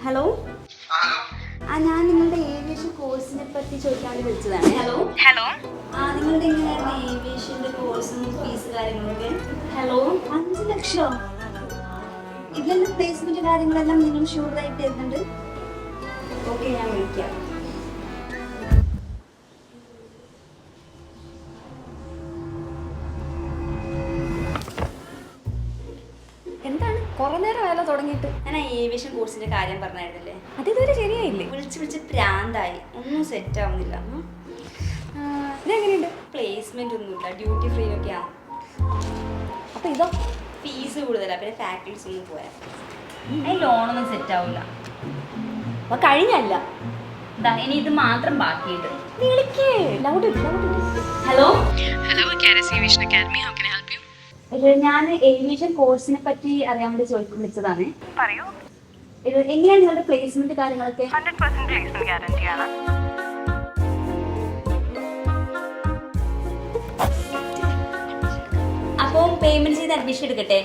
Hello ഞാൻ നിങ്ങളുടെ aviation കോഴ്സിനെ പറ്റി ചോദിക്കാൻ വേണ്ടി വിളിച്ചതാണ്. ഹലോ നിങ്ങളുടെ എങ്ങനെയായിരുന്നു ഏവിയേഷൻ്റെ കോഴ്സും ഫീസ് കാര്യങ്ങളൊക്കെ? 5 ലക്ഷം ഇതിലെല്ലാം പ്ലേസ്മെന്റ് കാര്യങ്ങളെല്ലാം നിങ്ങൾ ഷുവറായിട്ട് തരുന്നുണ്ട്? ഓക്കെ, ഞാൻ വിളിക്കാം. എന്താണ് കുറെ നേരം ആയാലോ തുടങ്ങിയിട്ട്? ഞാൻ ഏവിയേഷൻ കോഴ്സിന്റെ കാര്യം പറഞ്ഞായിരുന്നില്ലേ, അതിതുവരെ ശരിയായില്ലേ? വിളിച്ച് പ്രാന്തായി, ഒന്നും സെറ്റ് ആവുന്നില്ല. ഇതെങ്ങനെയുണ്ട്? പ്ലേസ്മെന്റ് ഒന്നുമില്ല, ഡ്യൂട്ടി ഫ്രീ ഒക്കെയാണ്. അപ്പൊ ഇതോ? ഫീസ് കൂടുതലാണ്, പിന്നെ ഫാക്കൽറ്റീസ് ഒന്നും പോയാൽ അതിന് ലോണൊന്നും സെറ്റ് ആവില്ല. അപ്പൊ കഴിഞ്ഞല്ല, ഇനി ഇത് മാത്രം ബാക്കിയുണ്ട്. Hello Keras Aviation Academy, how can I help you? ഞാൻ ഏവിയേഷൻ കോഴ്സിനെ പറ്റി അറിയാൻ വേണ്ടി വിളിച്ചതാണ്. പറയൂ. എങ്ങനെയാണ് നിങ്ങളുടെ പ്ലേസ്മെന്റ് കാര്യങ്ങളൊക്കെ? 100% പ്ലേസ്മെന്റ് ഗ്യാരണ്ടി ആണ്. അപ്പോൾ പേയ്മെന്റ് ചെയ്ത് അഡ്മിഷൻ എടുക്കട്ടെ?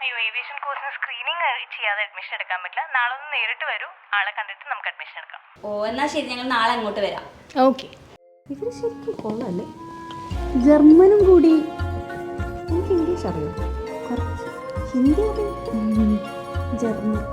അയ്യോ, ഏവിയേഷൻ കോഴ്സിന് സ്ക്രീനിങ് ചെയ്യാതെ അഡ്മിഷൻ എടുക്കാൻ പറ്റില്ല. നാളെ ഒന്ന് നേരിട്ട് വരൂ, ആളെ കണ്ടിട്ട് നമുക്ക് അഡ്മിഷൻ എടുക്കാം. എന്നാൽ ശരി, ഞങ്ങൾ നാളെ അങ്ങോട്ട് വരാം. ഓക്കെ. ഇവര് ശരിക്കും കൊള്ളാല്ലേ? ജർമ്മനും കൂടി. എനിക്ക് ഇംഗ്ലീഷ് അറിയാം, കുറച്ച് ഹിന്ദി അറിയാം, ജർമ്മൻ.